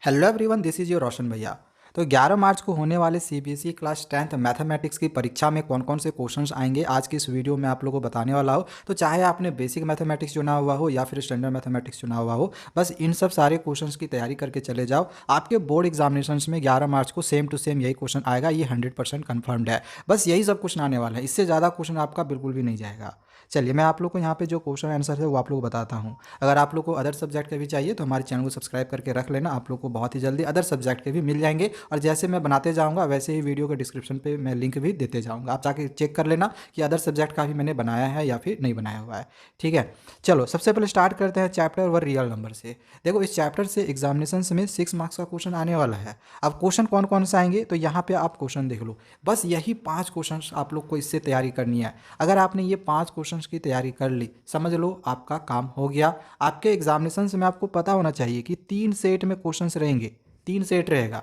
Hello everyone, this is your Roshan भैया। तो 11 मार्च को होने वाले सीबीएसई क्लास 10th मैथमेटिक्स की परीक्षा में कौन कौन से क्वेश्चंस आएंगे आज की इस वीडियो में आप लोगों को बताने वाला हो। तो चाहे आपने बेसिक मैथमेटिक्स चुना हुआ हो या फिर स्टैंडर्ड मैथमेटिक्स चुना हुआ हो, बस इन सब सारे क्वेश्चंस की तैयारी करके चले जाओ। आपके बोर्ड एग्जामिनेशंस में 11 मार्च को सेम टू सेम यही क्वेश्चन आएगा, ये 100% कन्फर्म्ड है। बस यही सब क्वेश्चन आने वाला है, इससे ज़्यादा क्वेश्चन आपका बिल्कुल भी नहीं जाएगा। चलिए मैं आप लोग को यहाँ पे जो क्वेश्चन आंसर है वो आप लोग को बताता हूँ। अगर आप लोग को अदर सब्जेक्ट के भी चाहिए तो हमारे चैनल को सब्सक्राइब करके रख लेना, आप लोग को बहुत ही जल्दी अदर सब्जेक्ट के भी मिल जाएंगे। और जैसे मैं बनाते जाऊँगा वैसे ही वीडियो के डिस्क्रिप्शन पे मैं लिंक भी देते जाऊँगा, आप जाके चेक कर लेना कि अदर सब्जेक्ट का भी मैंने बनाया है या फिर नहीं बनाया हुआ है। ठीक है, चलो सबसे पहले स्टार्ट करते हैं चैप्टर वन रियल नंबर से। देखो इस चैप्टर से एग्जामिनेशन में 6 मार्क्स का क्वेश्चन आने वाला है। अब क्वेश्चन कौन कौन से आएंगे तो यहाँ पे आप क्वेश्चन देख लो, बस यही 5 क्वेश्चन आप लोग को इससे तैयारी करनी है। अगर आपने ये 5 क्वेश्चन की तैयारी कर ली, समझ लो आपका काम हो गया। आपके एग्जामिनेशन में आपको पता होना चाहिए कि 3 सेट में क्वेश्चंस रहेंगे, 3 सेट रहेगा।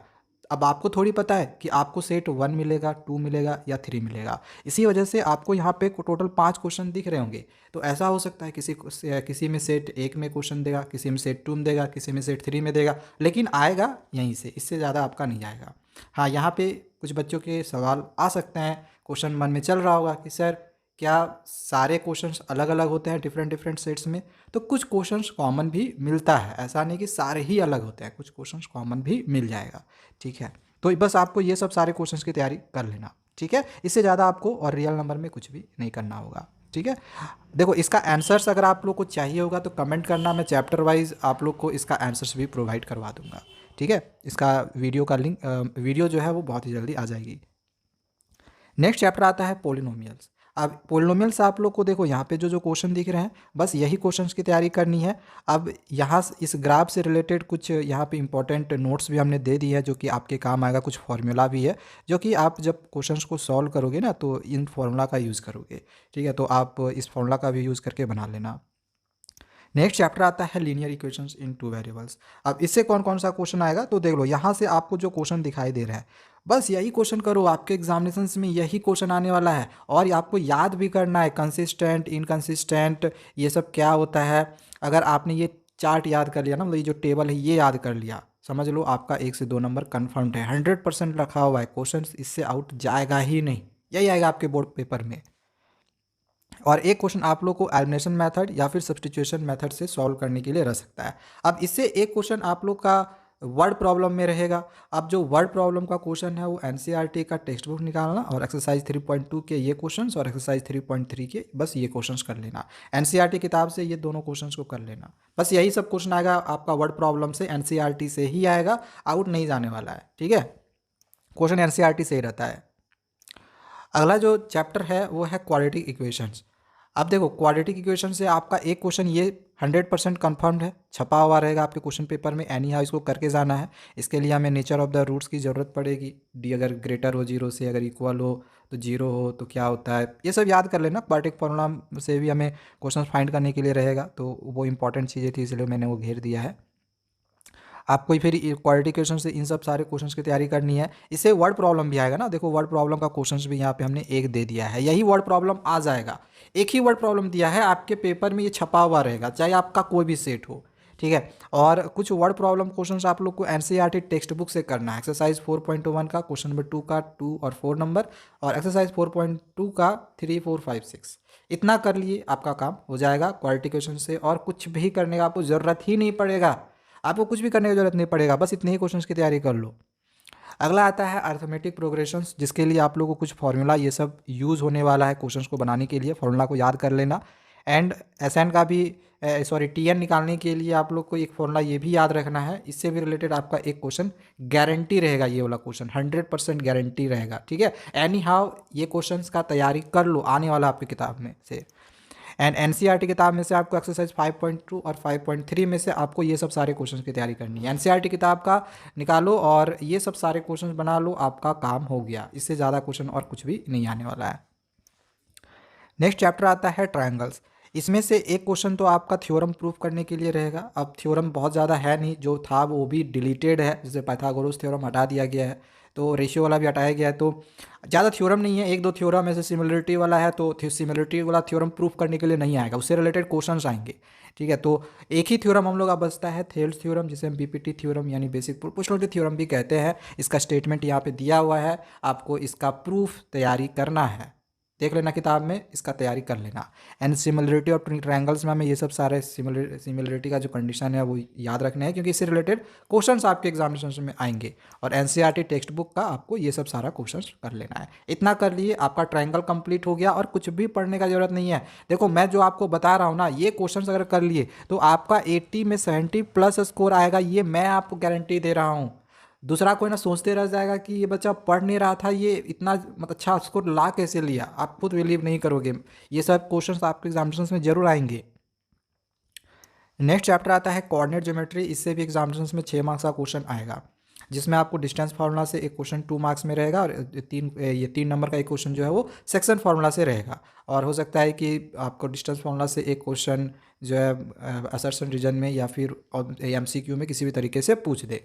अब आपको थोड़ी पता है कि आपको सेट 1 मिलेगा, 2 मिलेगा या 3 मिलेगा। इसी वजह से आपको यहाँ पे टोटल 5 क्वेश्चन दिख रहे होंगे। तो ऐसा हो सकता है किसी में सेट 1 में क्वेश्चन देगा, किसी में सेट 2 में देगा, किसी में सेट 3 में देगा, लेकिन आएगा यहीं से, इससे ज़्यादा आपका नहीं आएगा। हाँ, यहाँ पे कुछ बच्चों के सवाल आ सकते हैं, क्वेश्चन मन में चल रहा होगा कि सर क्या सारे क्वेश्चंस अलग अलग होते हैं डिफरेंट डिफरेंट सेट्स में। तो कुछ क्वेश्चंस कॉमन भी मिलता है, ऐसा नहीं कि सारे ही अलग होते हैं, कुछ क्वेश्चंस कॉमन भी मिल जाएगा। ठीक है, तो बस आपको ये सब सारे क्वेश्चंस की तैयारी कर लेना। ठीक है, इससे ज़्यादा आपको और रियल नंबर में कुछ भी नहीं करना होगा। ठीक है, देखो इसका आंसर्स अगर आप लोग को चाहिए होगा तो कमेंट करना, मैं चैप्टर वाइज आप लोग को इसका आंसर्स भी प्रोवाइड करवा दूंगा। ठीक है, इसका वीडियो का लिंक वीडियो जो है वो बहुत ही जल्दी आ जाएगी। नेक्स्ट चैप्टर आता है पोलिनोमियल्स। अब पोलिनोमियल्स आप लोग को देखो यहाँ पे जो जो क्वेश्चन दिख रहे हैं, बस यही क्वेश्चंस की तैयारी करनी है। अब यहाँ इस ग्राफ से रिलेटेड कुछ यहाँ पे इंपॉर्टेंट नोट्स भी हमने दे दी है जो कि आपके काम आएगा, कुछ फार्मूला भी है जो कि आप जब क्वेश्चंस को सॉल्व करोगे ना तो इन फार्मूला का यूज़ करोगे। ठीक है, तो आप इस फार्मूला का भी यूज़ करके बना लेना। नेक्स्ट चैप्टर आता है लीनियर इक्वेशंस इन टू वेरिएबल्स। अब इससे कौन कौन सा क्वेश्चन आएगा तो देख लो, यहाँ से आपको जो क्वेश्चन दिखाई दे रहा है बस यही क्वेश्चन करो, आपके एग्जामिनेशन में यही क्वेश्चन आने वाला है। और आपको याद भी करना है कंसिस्टेंट, इनकंसिस्टेंट, ये सब क्या होता है। अगर आपने ये चार्ट याद कर लिया ना, मतलब ये जो टेबल है ये याद कर लिया, समझ लो आपका 1 से 2 नंबर कन्फर्म्ड है, 100% रखा हुआ है क्वेश्चन, इससे आउट जाएगा ही नहीं, यही आएगा आपके बोर्ड पेपर में। और एक क्वेश्चन आप लोग को एलिमिनेशन मेथड या फिर सब्स्टिट्यूशन मेथड से सॉल्व करने के लिए रह सकता है। अब इससे एक क्वेश्चन आप लोग का वर्ड प्रॉब्लम में रहेगा। अब जो वर्ड प्रॉब्लम का क्वेश्चन है वो एनसीईआरटी का टेक्स्ट बुक निकालना और एक्सरसाइज 3.2 के ये क्वेश्चंस और एक्सरसाइज 3.3 के बस ये क्वेश्चंस कर लेना। एनसीईआरटी किताब से ये दोनों क्वेश्चंस को कर लेना, बस यही सब क्वेश्चन आएगा आपका वर्ड प्रॉब्लम से, एनसीईआरटी से ही आएगा, आउट नहीं जाने वाला है। ठीक है, क्वेश्चन एनसीईआरटी से ही रहता है। अगला जो चैप्टर है वो है क्वाड्रेटिक इक्वेशंस। अब देखो क्वाड्रेटिक इक्वेशन से आपका एक क्वेश्चन ये 100% कन्फर्म्ड है, छपा हुआ रहेगा आपके क्वेश्चन पेपर में, एनी हाउ इसको करके जाना है। इसके लिए हमें नेचर ऑफ द रूट्स की ज़रूरत पड़ेगी। डी अगर ग्रेटर हो जीरो से, अगर इक्वल हो तो जीरो हो तो क्या होता है, ये सब याद कर लेना। क्वाड्रेटिक फॉर्मूला से भी हमें क्वेश्चन फाइंड करने के लिए रहेगा, तो वो इंपॉर्टेंट चीज़ें थी इसलिए मैंने वो घेर दिया है। आपको फिर क्वालिटी क्वेश्चन से इन सब सारे क्वेश्चंस की तैयारी करनी है। इससे वर्ड प्रॉब्लम भी आएगा ना, देखो वर्ड प्रॉब्लम का क्वेश्चंस भी यहाँ पे हमने एक दे दिया है, यही वर्ड प्रॉब्लम आ जाएगा। एक ही वर्ड प्रॉब्लम दिया है आपके पेपर में, ये छपा हुआ रहेगा चाहे आपका कोई भी सेट हो। ठीक है, और कुछ वर्ड प्रॉब्लम क्वेश्चंस आप लोग को एनसीईआरटी टेक्स्ट बुक से करना है। एक्सरसाइज 4.1 का क्वेश्चन नंबर 2 का 2 और 4 नंबर, और एक्सरसाइज 4.2 का 3, 4, 5, 6। इतना कर लिए आपका काम हो जाएगा क्वालिटी क्वेश्चन से, और कुछ भी करने का आपको ज़रूरत ही नहीं पड़ेगा। आपको कुछ भी करने की जरूरत नहीं पड़ेगा, बस इतने ही क्वेश्चंस की तैयारी कर लो। अगला आता है अर्थमेटिक प्रोग्रेशंस, जिसके लिए आप लोगों को कुछ फार्मूला ये सब यूज़ होने वाला है क्वेश्चंस को बनाने के लिए, फार्मूला को याद कर लेना। एंड एसएन का भी सॉरी टीएन निकालने के लिए आप लोग को एक फार्मूला ये भी याद रखना है, इससे भी रिलेटेड आपका एक क्वेश्चन गारंटी रहेगा, ये वाला क्वेश्चन 100% गारंटी रहेगा। ठीक है, एनी हाउ ये क्वेश्चन का तैयारी कर लो, आने वाला आपकी किताब में से। एंड एनसीईआरटी किताब में से आपको एक्सरसाइज 5.2 और 5.3 में से आपको ये सब सारे क्वेश्चंस की तैयारी करनी है। एनसीईआरटी किताब का निकालो और ये सब सारे क्वेश्चंस बना लो, आपका काम हो गया, इससे ज़्यादा क्वेश्चन और कुछ भी नहीं आने वाला है। नेक्स्ट चैप्टर आता है ट्रायंगल्स। इसमें से एक क्वेश्चन तो आपका थ्योरम प्रूफ करने के लिए रहेगा। अब थ्योरम बहुत ज़्यादा है नहीं, जो था वो भी डिलीटेड है, जैसे पाइथागोरस थ्योरम हटा दिया गया है। तो रेशियो वाला भी हटाया गया है। तो ज़्यादा थ्योरम नहीं है, एक दो थ्योरम ऐसे सिमिलरिटी वाला है, तो सिमिलरिटी वाला थ्योरम प्रूफ करने के लिए नहीं आएगा, उससे रिलेटेड क्वेश्चंस आएंगे। ठीक है, तो एक ही थ्योरम हम लोग का बचता है, थेल्स थ्योरम, जिसे हम बीपीटी थ्योरम यानी बेसिक प्रोपोर्शनलिटी थ्योरम भी कहते हैं। इसका स्टेटमेंट यहाँ पे दिया हुआ है, आपको इसका प्रूफ तैयारी करना है, देख लेना किताब में, इसका तैयारी कर लेना। एंड सिमिलरिटी और ट्रायंगल्स में हमें ये सब सारे सिमिलरिटी का जो कंडीशन है वो याद रखना है, क्योंकि इससे रिलेटेड क्वेश्चंस आपके एग्जामिनेशन में आएंगे। और एनसीईआरटी टेक्स्ट बुक का आपको ये सब सारा क्वेश्चंस कर लेना है। इतना कर लिए, आपका ट्रायंगल कंप्लीट हो गया और कुछ भी पढ़ने का जरूरत नहीं है। देखो मैं जो आपको बता रहा हूँ ना, ये क्वेश्चंस अगर कर लिए तो आपका 80 में 70 प्लस स्कोर आएगा, ये मैं आपको गारंटी दे रहा हूँ। दूसरा कोई ना सोचते रह जाएगा कि ये बच्चा पढ़ नहीं रहा था, ये इतना मतलब अच्छा स्कोर ला कैसे लिया, आप खुद बिलीव नहीं करोगे। ये सब क्वेश्चंस आपके एग्जामिनेशंस में जरूर आएंगे। नेक्स्ट चैप्टर आता है कोऑर्डिनेट ज्योमेट्री। इससे भी एग्जामिनेशंस में 6 मार्क्स का क्वेश्चन आएगा, जिसमें आपको डिस्टेंस फार्मूला से एक क्वेश्चन 2 मार्क्स में रहेगा, और ये 3 नंबर का एक क्वेश्चन जो है वो सेक्शन फार्मूला से रहेगा। और हो सकता है कि आपको डिस्टेंस फार्मूला से एक क्वेश्चन जो है असर्शन रीजन में या फिर एमसीक्यू में किसी भी तरीके से पूछ दे।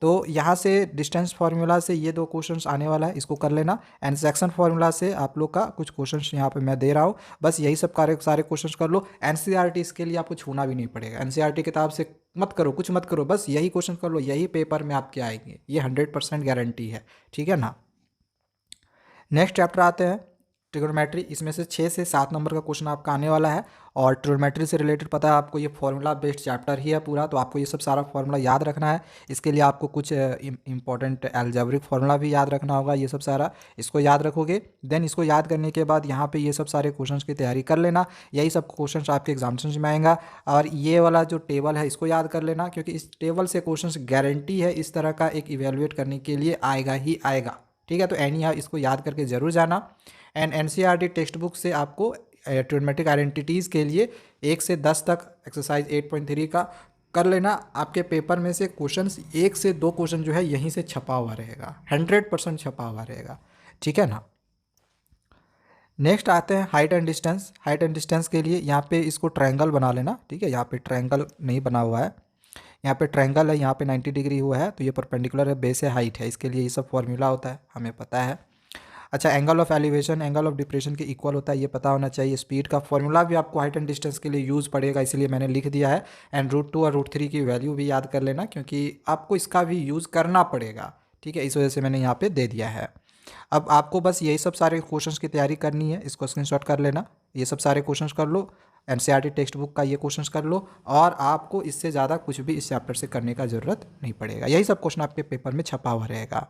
तो यहाँ से डिस्टेंस फार्मूला से ये 2 क्वेश्चंस आने वाला है, इसको कर लेना। एंड सेक्शन फार्मूला से आप लोग का कुछ क्वेश्चंस यहाँ पे मैं दे रहा हूँ, बस यही सब सारे क्वेश्चंस कर लो। एनसीईआरटी इसके लिए आपको छूना भी नहीं पड़ेगा, एनसीईआरटी किताब से मत करो, कुछ मत करो, बस यही क्वेश्चन कर लो, यही पेपर में आपके आएंगे, ये 100% गारंटी है। ठीक है ना। नेक्स्ट चैप्टर आते हैं ट्रिग्नोमेट्री। इसमें से 6 से 7 नंबर का क्वेश्चन आपका आने वाला है। और ट्रिग्नोमेट्री से रिलेटेड पता है आपको, ये फॉर्मूला बेस्ड चैप्टर ही है पूरा, तो आपको ये सब सारा फॉर्मूला याद रखना है। इसके लिए आपको कुछ इंपॉर्टेंट एल्जेब्रिक फार्मूला भी याद रखना होगा, ये सब सारा इसको याद रखोगे। देन इसको याद करने के बाद यहाँ पे ये सब सारे क्वेश्चंस की तैयारी कर लेना, यही सब क्वेश्चंस आपके एग्जामिनेशन में आएगा। और ये वाला जो टेबल है इसको याद कर लेना, क्योंकि इस टेबल से क्वेश्चंस गारंटी है इस तरह का एक इवेलुएट करने के लिए आएगा ही आएगा। ठीक है, तो एनी हाउ इसको याद करके जरूर जाना। एंड एनसीईआरटी टेक्स्ट बुक से आपको ट्रिग्नोमेट्रिक आइडेंटिटीज़ के लिए 1 से 10 तक एक्सरसाइज 8.3 का कर लेना। आपके पेपर में से क्वेश्चंस 1 से 2 क्वेश्चन जो है यहीं से छपा हुआ रहेगा, 100% छपा हुआ रहेगा। ठीक है ना। नेक्स्ट आते हैं height and distance. Height and distance के लिए यहाँ पे इसको ट्रायंगल बना लेना। ठीक है, यहाँ पे ट्रायंगल नहीं बना हुआ है, यहाँ पे ट्रायंगल है, यहाँ पे 90 डिग्री हुआ है, तो ये परपेंडिकुलर है, बेस है, हाइट है, इसके लिए ये सब फॉर्मूला होता है, हमें पता है। अच्छा, angle of elevation angle of depression के इक्वल होता है, ये पता होना चाहिए। स्पीड का फॉर्मूला भी आपको हाइट एंड डिस्टेंस के लिए यूज़ पड़ेगा, इसलिए मैंने लिख दिया है। एंड √2 और √3 की वैल्यू भी याद कर लेना, क्योंकि आपको इसका भी यूज़ करना पड़ेगा। ठीक है, इस वजह से मैंने यहाँ पे दे दिया है। अब आपको बस यही सब सारे क्वेश्चंस की तैयारी करनी है, इसको स्क्रीनशॉट कर लेना, ये सब सारे क्वेश्चंस कर लो, एनसीईआरटी टेक्स्ट बुक का ये क्वेश्चंस कर लो, और आपको इससे ज़्यादा कुछ भी इस चैप्टर से करने का ज़रूरत नहीं पड़ेगा, यही सब क्वेश्चन आपके पेपर में छपा हुआ रहेगा।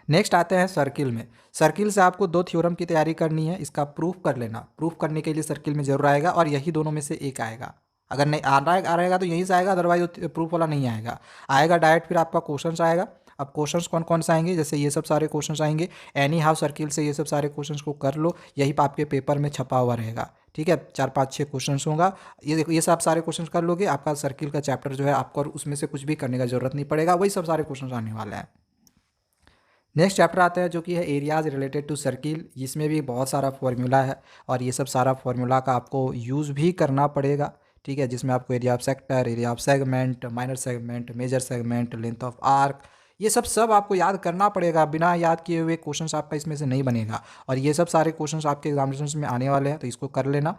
नेक्स्ट आते हैं सर्किल में। सर्किल से आपको 2 थ्योरम की तैयारी करनी है, इसका प्रूफ कर लेना। प्रूफ करने के लिए सर्किल में जरूर आएगा, और यही दोनों में से एक आएगा। अगर नहीं आ रहेगा तो यहीं से आएगा, अदरवाइज प्रूफ वाला नहीं आएगा, आएगा डायरेक्ट फिर आपका क्वेश्चन आएगा। अब क्वेश्चंस कौन कौन से आएंगे, जैसे ये सब सारे क्वेश्चंस आएंगे, एनी हाउ सर्किल से ये सब सारे क्वेश्चंस को कर लो, यही आपके पेपर में छपा हुआ रहेगा। ठीक है, 4 5 6 क्वेश्चंस होगा, ये सब सारे क्वेश्चंस कर लोगे, आपका सर्किल का चैप्टर जो है आपको, और उसमें से कुछ भी करने का जरूरत नहीं पड़ेगा, वही सब सारे क्वेश्चंस आने वाले हैं। नेक्स्ट चैप्टर आता है जो कि है एरियाज रिलेटेड टू सर्किल। इसमें भी बहुत सारा फार्मूला है, और ये सब सारा फार्मूला का आपको यूज़ भी करना पड़ेगा। ठीक है, जिसमें आपको area of sector, area of segment, minor segment, major segment, length of arc, ये सब आपको याद करना पड़ेगा। बिना याद किए हुए क्वेश्चंस आपका इसमें से नहीं बनेगा, और ये सब सारे क्वेश्चंस आपके एग्जामिनेशन में आने वाले हैं, तो इसको कर लेना।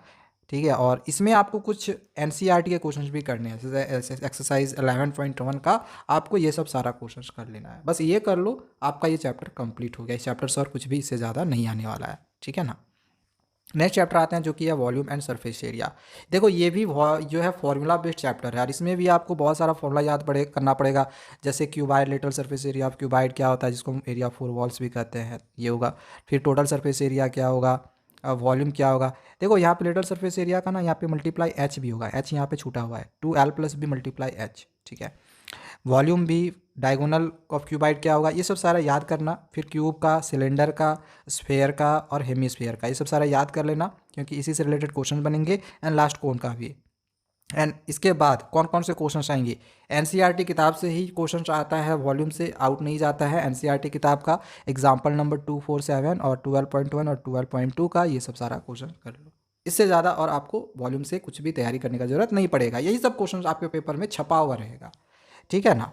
ठीक है, और इसमें आपको कुछ एनसीईआरटी के क्वेश्चंस भी करने हैं, जैसे एक्सरसाइज 11.1 का आपको ये सब सारा क्वेश्चंस कर लेना है। बस ये कर लो, आपका ये चैप्टर कंप्लीट हो गया। इस चैप्टर से और कुछ भी इससे ज़्यादा नहीं आने वाला है। ठीक है ना। नेक्स्ट चैप्टर आते हैं जो कि है वॉल्यूम एंड सरफेस एरिया। देखो ये भी जो है फॉर्मूला बेस्ड चैप्टर है, और इसमें भी आपको बहुत सारा फॉर्मूला याद करना पड़ेगा। जैसे cuboid lateral surface area of cuboid क्या होता है, जिसको हम एरिया 4 वॉल्स भी कहते हैं, ये होगा। फिर टोटल सरफेस एरिया क्या होगा, वॉल्यूम क्या होगा। देखो यहाँ पे लेटरल सरफेस एरिया का ना, यहाँ पे मल्टीप्लाई एच भी होगा, एच यहाँ पे छूटा हुआ है, 2l + b मल्टीप्लाई एच। ठीक है, वॉल्यूम भी, डायगोनल ऑफ क्यूबाइड क्या होगा, ये सब सारा याद करना। फिर क्यूब का, सिलेंडर का, स्फेयर का और हेमीस्फेयर का, ये सब सारा याद कर लेना, क्योंकि इसी से रिलेटेड क्वेश्चन बनेंगे। एंड लास्ट कोन का भी। एंड इसके बाद कौन कौन से क्वेश्चंस आएंगे, एनसीईआरटी किताब से ही क्वेश्चंस आता है, वॉल्यूम से आउट नहीं जाता है। एनसीईआरटी किताब का एग्जाम्पल नंबर 247 और 12.1 और 12.2 का ये सब सारा क्वेश्चन कर लो। इससे ज़्यादा और आपको वॉल्यूम से कुछ भी तैयारी करने का जरूरत नहीं पड़ेगा, यही सब क्वेश्चन आपके पेपर में छपा हुआ रहेगा। ठीक है ना।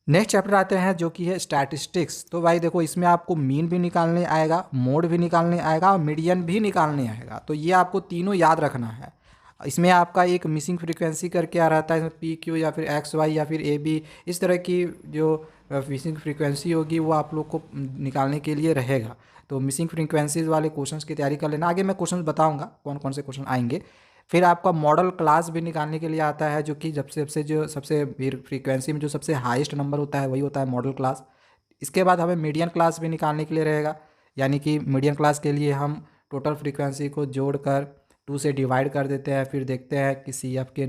नेक्स्ट चैप्टर आते हैं जो कि है स्टैटिस्टिक्स। तो भाई देखो, इसमें आपको मीन भी निकालने आएगा, मोड भी निकालने आएगा और मीडियन भी निकालने आएगा। तो ये आपको तीनों याद रखना है। इसमें आपका एक मिसिंग फ्रीक्वेंसी करके आ रहता है, इसमें पी क्यू या फिर एक्स वाई या फिर ए बी, इस तरह की जो मिसिंग फ्रीक्वेंसी होगी वो आप लोग को निकालने के लिए रहेगा। तो मिसिंग फ्रीक्वेंसीज वाले क्वेश्चंस की तैयारी कर लेना। आगे मैं क्वेश्चंस बताऊंगा कौन कौन से क्वेश्चन आएंगे। फिर आपका मॉडल क्लास भी निकालने के लिए आता है, जो कि जब से सबसे जो सबसे फ्रीक्वेंसी में जो सबसे हाईएस्ट नंबर होता है वही होता है मॉडल क्लास। इसके बाद हमें मीडियन क्लास भी निकालने के लिए रहेगा, यानी कि मीडियन क्लास के लिए हम टोटल फ्रीक्वेंसी को जोड़कर 2 से डिवाइड कर देते हैं, फिर देखते हैं कि सी एफ के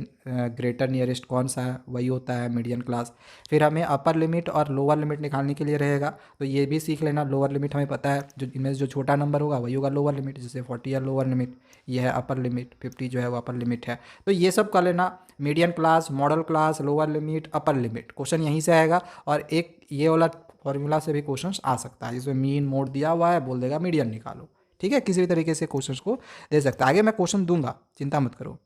ग्रेटर नियरेस्ट कौन सा है, वही होता है मीडियन क्लास। फिर हमें अपर लिमिट और लोअर लिमिट निकालने के लिए रहेगा। तो ये भी सीख लेना, लोअर लिमिट हमें पता है, जो इनमें से जो छोटा नंबर होगा वही होगा लोअर लिमिट, जैसे 40 है लोअर लिमिट, ये है अपर लिमिट, 50 जो है वो अपर लिमिट है। तो ये सब कर लेना, median class, model class, lower limit, upper limit, question यहीं से आएगा। और एक ये वाला फॉर्मूला से भी क्वेश्चन आ सकता है, जिसमें मीन मोड दिया हुआ है, बोल देगा मीडियन निकालो। ठीक है, किसी भी तरीके से क्वेश्चंस को दे सकता है। आगे मैं क्वेश्चन दूंगा, चिंता मत करो।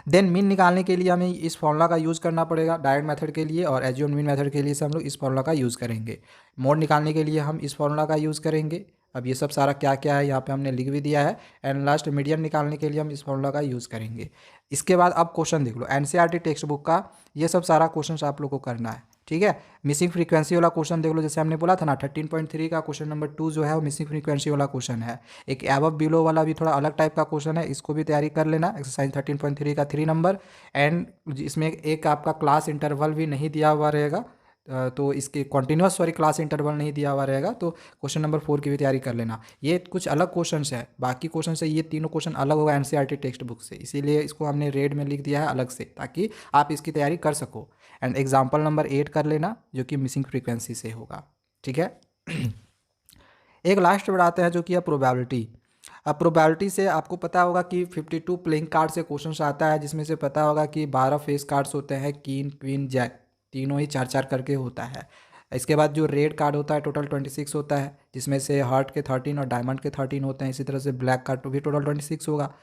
देन मीन निकालने के लिए हमें इस फॉर्मूला का यूज़ करना पड़ेगा डायरेक्ट मेथड के लिए, और एज्यूम मीन मेथड के लिए से हम लोग इस फॉर्मूला का यूज़ करेंगे। मोड निकालने के लिए हम इस फॉर्मूला का यूज़ करेंगे। अब ये सब सारा क्या क्या है यहाँ पे हमने लिख भी दिया है। एंड लास्ट मीडियन निकालने के लिए हम इस फॉर्मूला का यूज़ करेंगे। इसके बाद अब क्वेश्चन देख लो, एनसीईआरटी टेक्स्ट बुक का ये सब सारा क्वेश्चन आप लोग को करना है। ठीक है, मिसिंग फ्रीक्वेंसी वाला क्वेश्चन देख लो, जैसे हमने बोला था ना 13.3 का क्वेश्चन नंबर 2 जो है वो मिसिंग फ्रीक्वेंसी वाला क्वेश्चन है। एक एबव बिलो वाला भी थोड़ा अलग टाइप का क्वेश्चन है, इसको भी तैयारी कर लेना, एक्सरसाइज 13.3 का 3 नंबर। एंड इसमें एक आपका क्लास इंटरवल भी नहीं दिया हुआ रहेगा, तो इसके कॉन्टिन्यूस सॉरी क्लास इंटरवल नहीं दिया हुआ रहेगा। तो क्वेश्चन नंबर 4 की भी तैयारी कर लेना। ये कुछ अलग क्वेश्चन है, बाकी क्वेश्चन से ये तीनों क्वेश्चन अलग होगा एनसीईआरटी टेक्स्ट बुक से, इसीलिए इसको हमने रेड में लिख दिया है अलग से, ताकि आप इसकी तैयारी कर सको। एंड एग्जाम्पल नंबर 8 कर लेना, जो कि मिसिंग फ्रीक्वेंसी से होगा। ठीक है। एक लास्ट बढ़ाते हैं जो कि है प्रोबेबिलिटी। अब प्रोबेबिलिटी से आपको पता होगा कि 52 प्लेइंग कार्ड से क्वेश्चन आता है, जिसमें से पता होगा कि 12 फेस कार्ड्स होते हैं, किंग क्वीन जैक, तीनों ही 4-4 करके होता है। इसके बाद जो रेड कार्ड होता है टोटल 26 होता है, जिसमें से हार्ट के 13 और डायमंड के 13 होते हैं। इसी तरह से ब्लैक कार्ड भी टोटल 26 होगा,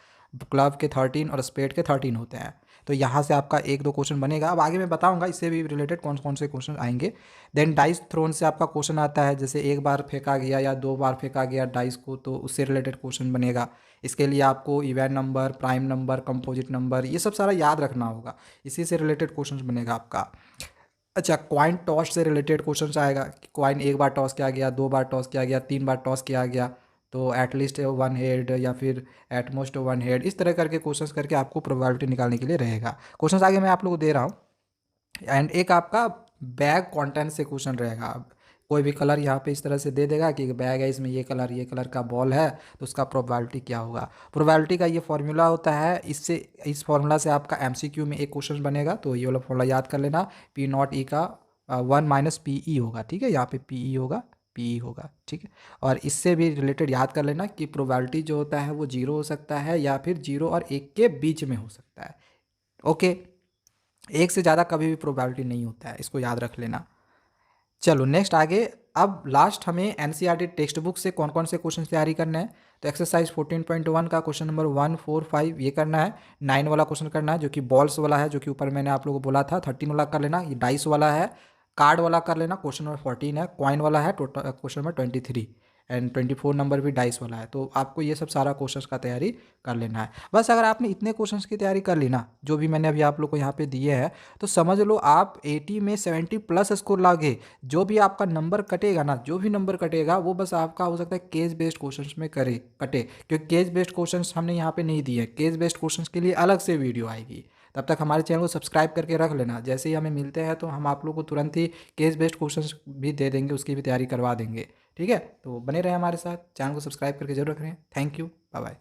क्लब के 13 और स्पेड के 13 होते हैं। तो यहाँ से आपका 1-2 क्वेश्चन बनेगा। अब आगे मैं बताऊंगा इससे भी रिलेटेड कौन कौन से क्वेश्चन आएंगे। देन डाइस थ्रोन से आपका क्वेश्चन आता है, जैसे एक बार फेंका गया या 2 बार फेंका गया डाइस को, तो उससे रिलेटेड क्वेश्चन बनेगा। इसके लिए आपको even number, prime number, composite number, ये सब सारा याद रखना होगा, इसी से रिलेटेड क्वेश्चन बनेगा आपका। अच्छा, क्वाइन टॉस से रिलेटेड क्वेश्चन आएगा कि क्वाइन एक बार टॉस किया गया, 2 बार टॉस किया गया, 3 बार टॉस किया गया, तो एटलीस्ट 1 हेड या फिर एटमोस्ट 1 हेड, इस तरह करके क्वेश्चंस करके आपको प्रोबेबिलिटी निकालने के लिए रहेगा। क्वेश्चंस आगे मैं आप लोगों को दे रहा हूँ। एंड एक आपका बैग कंटेंट से क्वेश्चन रहेगा। अब कोई भी कलर यहाँ पे इस तरह से दे देगा कि बैग है, इसमें ये कलर का बॉल है, तो उसका प्रोबेबिलिटी क्या होगा। प्रोबेबिलिटी का ये फॉर्मूला होता है, इससे इस फॉर्मूला से आपका एमसीक्यू में एक क्वेश्चन बनेगा, तो ये वाला फॉर्मूला याद कर लेना। पी नॉट ई का 1 माइनस पी ई होगा। ठीक है, यहाँ पे पी ई होगा, पी ई होगा। ठीक है, और इससे भी रिलेटेड याद कर लेना कि प्रोबेबिलिटी जो होता है वो 0 हो सकता है या फिर 0 और 1 के बीच में हो सकता है। ओके, एक से ज़्यादा कभी भी प्रोबेबिलिटी नहीं होता है, इसको याद रख लेना। चलो नेक्स्ट आगे, अब लास्ट हमें एनसीईआरटी टेक्स्ट बुक से कौन कौन से क्वेश्चन तैयारी करने हैं। तो एक्सरसाइज 14.1 का क्वेश्चन नंबर 1, 4, 5 ये करना है। 9 वाला क्वेश्चन करना है, जो कि बॉल्स वाला है, जो कि ऊपर मैंने आप लोगों को बोला था। 13 वाला कर लेना, ये डाइस वाला है। कार्ड वाला कर लेना, क्वेश्चन नंबर 14 है। कॉइन वाला है total question number 23। And 24 number भी डाइस वाला है। तो आपको ये सब सारा क्वेश्चंस का तैयारी कर लेना है। बस अगर आपने इतने क्वेश्चंस की तैयारी कर ली ना, जो भी मैंने अभी आप लोग को यहाँ पे दिए हैं, तो समझ लो आप 80 में 70 प्लस स्कोर लागे। जो भी आपका नंबर कटेगा ना, जो भी नंबर कटेगा वो बस आपका हो सकता है केस बेस्ड क्वेश्चंस में कटे, क्योंकि केस बेस्ड क्वेश्चंस हमने यहाँ पे नहीं दिए। केस बेस्ड क्वेश्चंस के लिए अलग से वीडियो आएगी। तब तक हमारे चैनल को सब्सक्राइब करके रख लेना, जैसे ही हमें मिलते हैं तो हम आप लोग को तुरंत ही केस बेस्ड क्वेश्चंस भी दे देंगे, उसकी भी तैयारी करवा देंगे। ठीक है, तो बने रहे हमारे साथ, चैनल को सब्सक्राइब करके जरूर रखें। Thank you, bye bye.